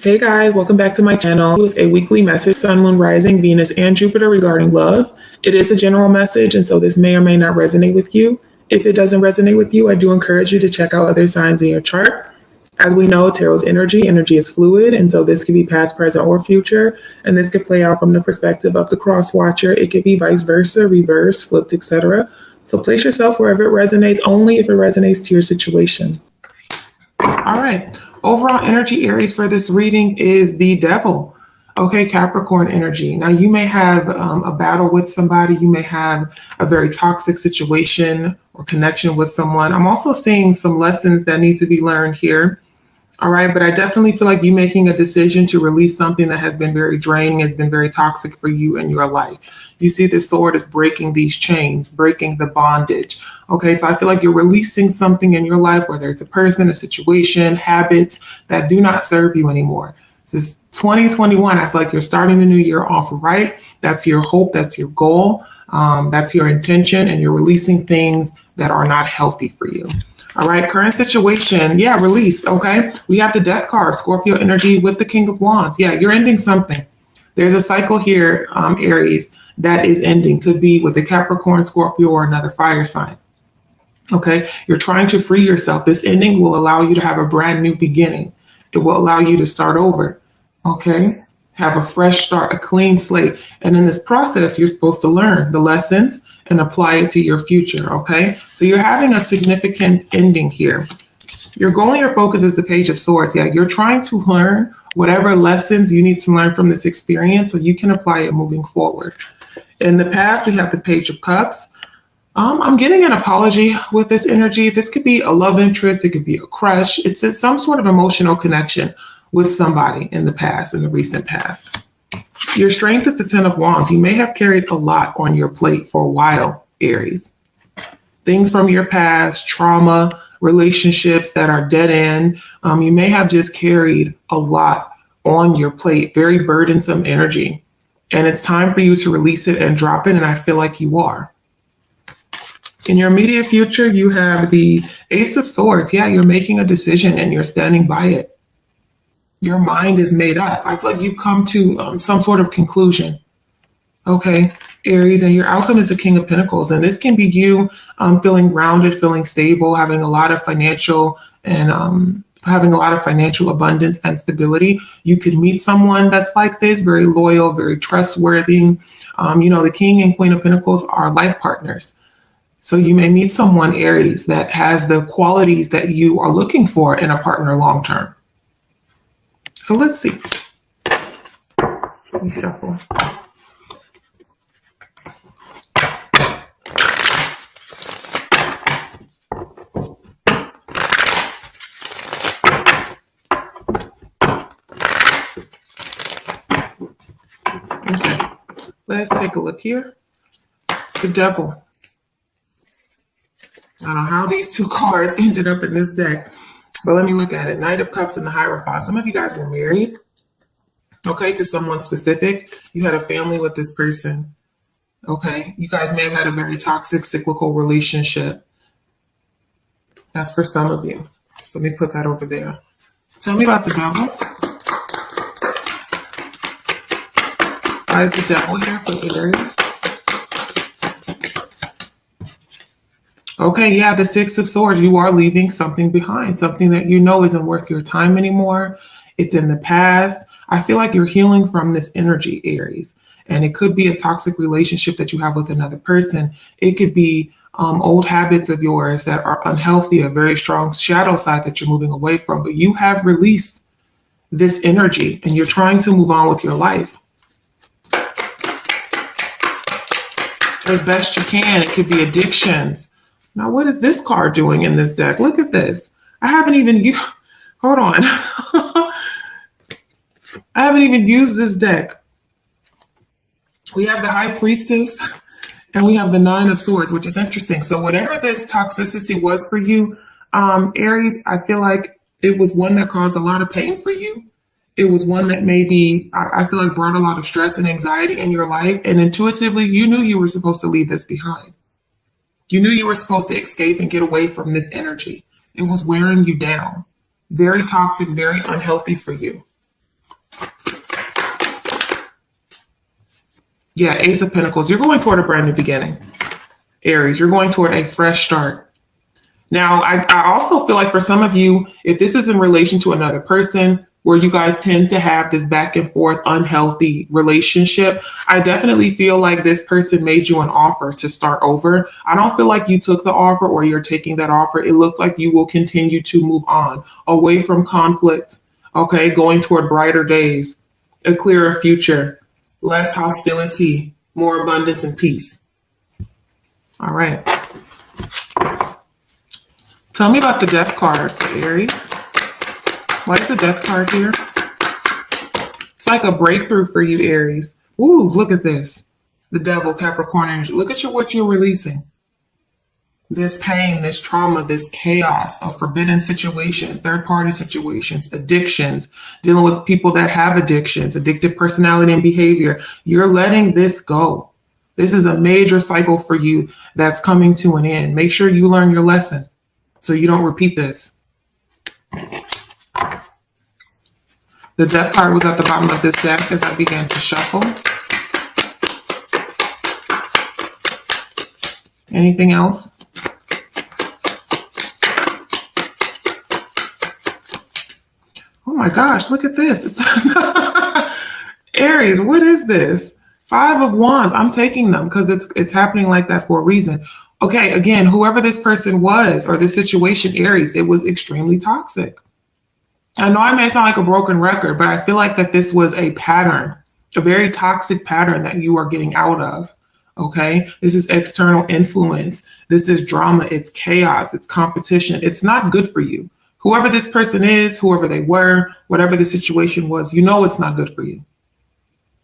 Hey guys, welcome back to my channel with a weekly message, Sun, Moon, Rising, Venus, and Jupiter regarding love. It is a general message, and so this may or may not resonate with you. If it doesn't resonate with you, I do encourage you to check out other signs in your chart. As we know, tarot's energy is fluid, and so this could be past, present, or future, and this could play out from the perspective of the cross watcher. It could be vice versa, reverse, flipped, etc. So place yourself wherever it resonates, only if it resonates to your situation. All right. Overall energy, Aries, for this reading is the devil. Okay, Capricorn energy. Now, you may have a battle with somebody. You may have a very toxic situation or connection with someone. I'm also seeing some lessons that need to be learned here. All right, but I definitely feel like you making a decision to release something that has been very draining, has been very toxic for you in your life. You see this sword is breaking these chains, breaking the bondage. Okay, so I feel like you're releasing something in your life, whether it's a person, a situation, habits that do not serve you anymore. This is 2021. I feel like you're starting the new year off right. That's your hope. That's your goal. That's your intention, and you're releasing things that are not healthy for you. All right, current situation. Yeah, release. Okay, we have the Death card, Scorpio energy with the King of Wands. Yeah, you're ending something. There's a cycle here, Aries, that is ending. Could be with a Capricorn, Scorpio, or another fire sign. Okay, you're trying to free yourself. This ending will allow you to have a brand new beginning. It will allow you to start over. Okay, have a fresh start, a clean slate. And in this process, you're supposed to learn the lessons and apply it to your future. Okay, so you're having a significant ending here. Your goal and your focus is the Page of Swords. Yeah, you're trying to learn whatever lessons you need to learn from this experience so you can apply it moving forward. In the past, we have the Page of Cups. I'm getting an apology with this energy. This could be a love interest. It could be a crush. It's some sort of emotional connection with somebody in the past, in the recent past. Your strength is the Ten of Wands. You may have carried a lot on your plate for a while, Aries. Things from your past, trauma, relationships that are dead end. You may have just carried a lot on your plate, very burdensome energy. And it's time for you to release it and drop it. And I feel like you are. In your immediate future, you have the Ace of Swords. Yeah, you're making a decision and you're standing by it. Your mind is made up. I feel like you've come to some sort of conclusion. Okay, Aries, and your outcome is the King of Pentacles. And this can be you feeling grounded, feeling stable, having a lot of financial and having a lot of financial abundance and stability. You could meet someone that's like this, very loyal, very trustworthy. The King and Queen of Pentacles are life partners. So you may meet someone, Aries, that has the qualities that you are looking for in a partner long term. So let's see. Let me shuffle. Okay. Let's take a look here. The Devil. I don't know how these two cards ended up in this deck, but let me look at it. Knight of Cups and the Hierophant. Some of you guys were married, okay, to someone specific. You had a family with this person, okay? You guys may have had a very toxic, cyclical relationship. That's for some of you. So let me put that over there. Tell me about the Devil. Why is the Devil here for Aries? Okay, yeah, the Six of Swords. You are leaving something behind, something that you know isn't worth your time anymore. It's in the past. I feel like you're healing from this energy, Aries. And it could be a toxic relationship that you have with another person. It could be old habits of yours that are unhealthy, a very strong shadow side that you're moving away from. But you have released this energy and you're trying to move on with your life as best you can. It could be addictions. Now, what is this card doing in this deck? Look at this. I haven't even used, hold on. I haven't even used this deck. We have the High Priestess and we have the Nine of Swords, which is interesting. So whatever this toxicity was for you, Aries, I feel like it was one that caused a lot of pain for you. It was one that maybe, I feel like brought a lot of stress and anxiety in your life. And intuitively, you knew you were supposed to leave this behind. You knew you were supposed to escape and get away from this energy. It was wearing you down. Very toxic, very unhealthy for you. Yeah, Ace of Pentacles. You're going toward a brand new beginning. Aries, you're going toward a fresh start. Now, I also feel like for some of you, if this is in relation to another person, where you guys tend to have this back and forth unhealthy relationship, I definitely feel like this person made you an offer to start over. I don't feel like you took the offer or you're taking that offer. It looks like you will continue to move on away from conflict, okay, going toward brighter days, a clearer future, less hostility, more abundance and peace. All right. Tell me about the death card for Aries. Why is the death card here? It's like a breakthrough for you, Aries. Ooh, look at this. The devil, Capricorn energy. Look at what you're releasing. This pain, this trauma, this chaos, a forbidden situation, third-party situations, addictions, dealing with people that have addictions, addictive personality and behavior. You're letting this go. This is a major cycle for you that's coming to an end. Make sure you learn your lesson so you don't repeat this. The death card was at the bottom of this deck as I began to shuffle. Anything else? Oh my gosh, look at this. Aries, what is this? 5 of Wands. I'm taking them because it's happening like that for a reason. Okay, again, whoever this person was or this situation, Aries, it was extremely toxic. I know I may sound like a broken record, but I feel like that this was a pattern, a very toxic pattern that you are getting out of. Okay, this is external influence. This is drama. It's chaos. It's competition. It's not good for you. Whoever this person is, whoever they were, whatever the situation was, you know it's not good for you.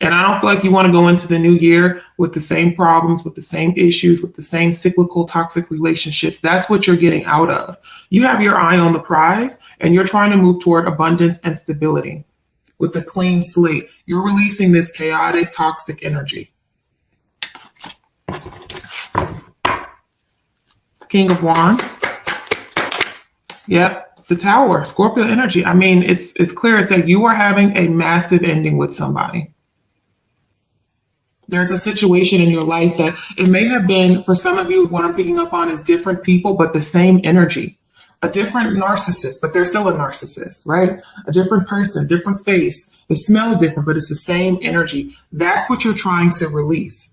And I don't feel like you want to go into the new year with the same problems, with the same issues, with the same cyclical toxic relationships. That's what you're getting out of. You have your eye on the prize and you're trying to move toward abundance and stability with a clean slate. You're releasing this chaotic, toxic energy. King of Wands. Yep, the Tower, Scorpio energy. I mean, it's clear as that you are having a massive ending with somebody. There's a situation in your life that it may have been, for some of you, what I'm picking up on is different people, but the same energy. A different narcissist, but they're still a narcissist, right? A different person, different face. They smell different, but it's the same energy. That's what you're trying to release.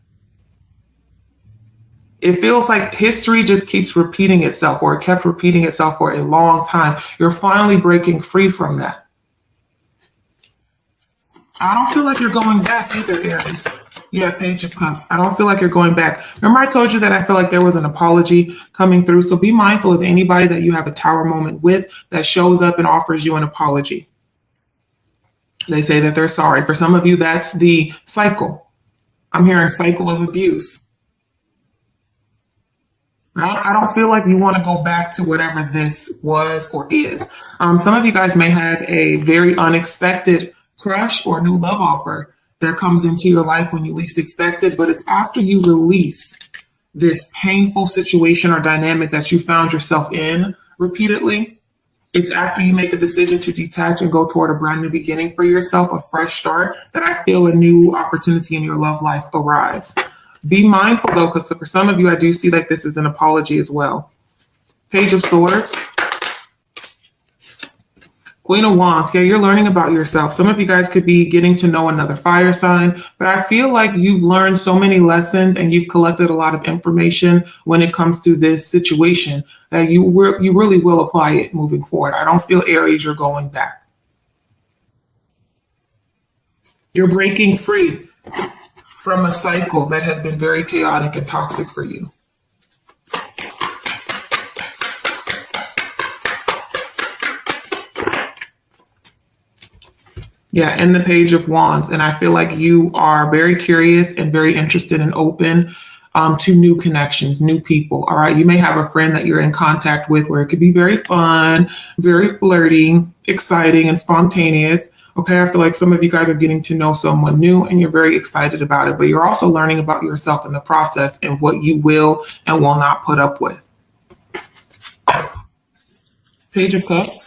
It feels like history just keeps repeating itself, or it kept repeating itself for a long time. You're finally breaking free from that. I don't feel like you're going back either, Aries. Yeah, Page of Cups. I don't feel like you're going back. Remember I told you that I feel like there was an apology coming through. So be mindful of anybody that you have a tower moment with that shows up and offers you an apology. They say that they're sorry. For some of you, that's the cycle. I'm hearing cycle of abuse. I don't feel like you want to go back to whatever this was or is. Some of you guys may have a very unexpected crush or new love offer that comes into your life when you least expect it, but it's after you release this painful situation or dynamic that you found yourself in repeatedly. It's after you make a decision to detach and go toward a brand new beginning for yourself, a fresh start, that I feel a new opportunity in your love life arrives. Be mindful though, because for some of you, I do see like this is an apology as well. Page of Swords. Queen of Wands. Yeah, you're learning about yourself. Some of you guys could be getting to know another fire sign, but I feel like you've learned so many lessons and you've collected a lot of information when it comes to this situation that you really will apply it moving forward. I don't feel, Aries, you're going back. You're breaking free from a cycle that has been very chaotic and toxic for you. Yeah, and the Page of Wands. And I feel like you are very curious and very interested and open to new connections, new people. All right. You may have a friend that you're in contact with where it could be very fun, very flirty, exciting, and spontaneous. Okay. I feel like some of you guys are getting to know someone new and you're very excited about it, but you're also learning about yourself in the process and what you will and will not put up with. Page of Cups.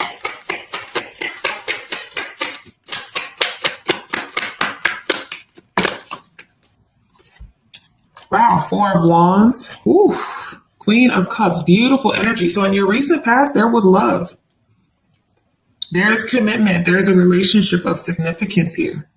Wow, Four of Wands. Ooh, Queen of Cups. Beautiful energy. So in your recent past, there was love. There's commitment. There's a relationship of significance here.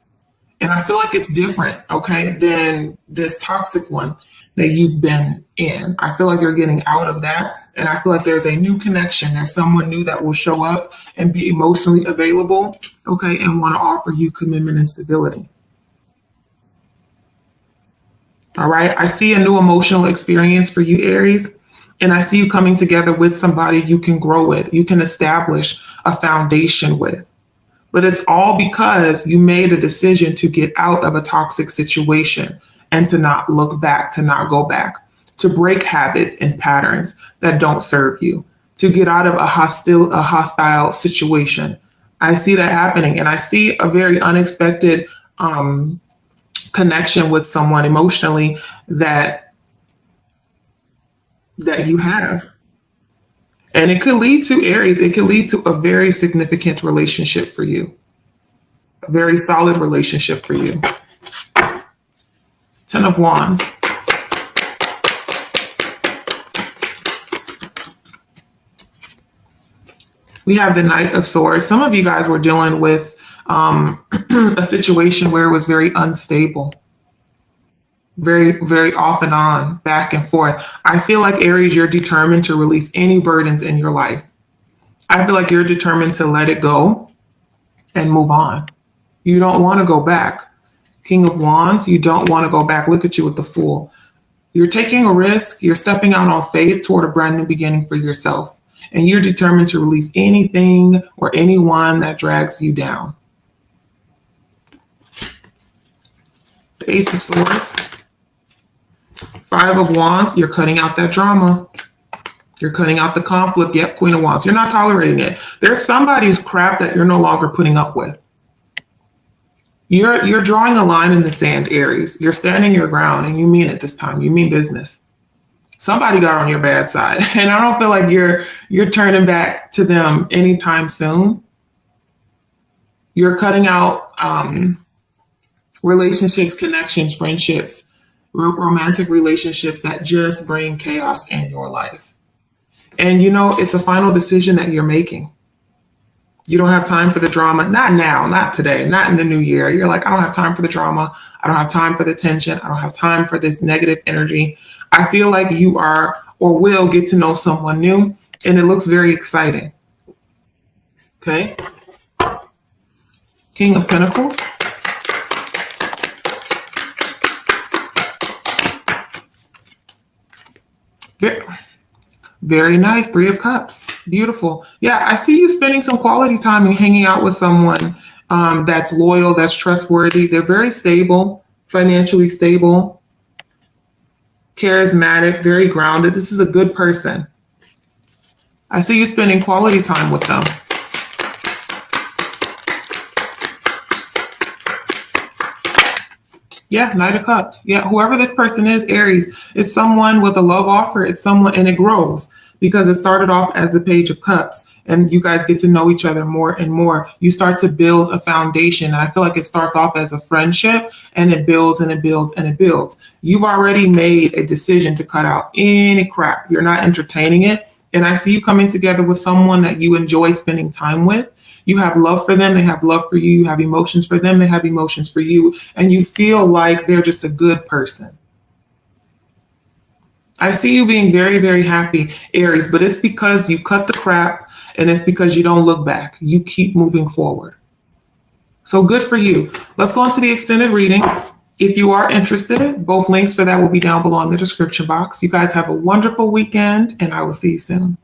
And I feel like it's different, okay, than this toxic one that you've been in. I feel like you're getting out of that. And I feel like there's a new connection. There's someone new that will show up and be emotionally available, okay, and want to offer you commitment and stability. All right. I see a new emotional experience for you, Aries. And I see you coming together with somebody you can grow with, you can establish a foundation with. But it's all because you made a decision to get out of a toxic situation and to not look back, to not go back, to break habits and patterns that don't serve you, to get out of a hostile situation. I see that happening, and I see a very unexpected connection with someone emotionally that you have. And it could lead to Aries, it could lead to a very significant relationship for you, a very solid relationship for you. Ten of Wands. We have the Knight of Swords. Some of you guys were dealing with a situation where it was very unstable, very, very off and on, back and forth. I feel like, Aries, you're determined to release any burdens in your life. I feel like you're determined to let it go and move on. You don't want to go back. King of Wands, you don't want to go back. Look at you with the Fool. You're taking a risk. You're stepping out on faith toward a brand new beginning for yourself. And you're determined to release anything or anyone that drags you down. The Ace of Swords. Five of Wands, you're cutting out that drama. You're cutting out the conflict. Yep, Queen of Wands. You're not tolerating it. There's somebody's crap that you're no longer putting up with. You're drawing a line in the sand, Aries. You're standing your ground, and you mean it this time. You mean business. Somebody got on your bad side, and I don't feel like you're turning back to them anytime soon. You're cutting out relationships, connections, friendships, romantic relationships that just bring chaos in your life. And you know, it's a final decision that you're making. You don't have time for the drama. Not now, not today, not in the new year. You're like, I don't have time for the drama. I don't have time for the tension. I don't have time for this negative energy. I feel like you are or will get to know someone new, and it looks very exciting. Okay. King of Pentacles. Very nice. Three of Cups. Beautiful. Yeah, I see you spending some quality time and hanging out with someone that's loyal, that's trustworthy. They're very stable, financially stable, charismatic, very grounded. This is a good person. I see you spending quality time with them. Yeah, Knight of Cups. Yeah, whoever this person is, Aries, is someone with a love offer. It's someone, and it grows because it started off as the Page of Cups, and you guys get to know each other more and more. You start to build a foundation, and I feel like it starts off as a friendship, and it builds and it builds and it builds. You've already made a decision to cut out any crap. You're not entertaining it, and I see you coming together with someone that you enjoy spending time with. You have love for them. They have love for you. You have emotions for them. They have emotions for you. And you feel like they're just a good person. I see you being very, very happy, Aries, but it's because you cut the crap, and it's because you don't look back. You keep moving forward. So good for you. Let's go into the extended reading. If you are interested, both links for that will be down below in the description box. You guys have a wonderful weekend, and I will see you soon.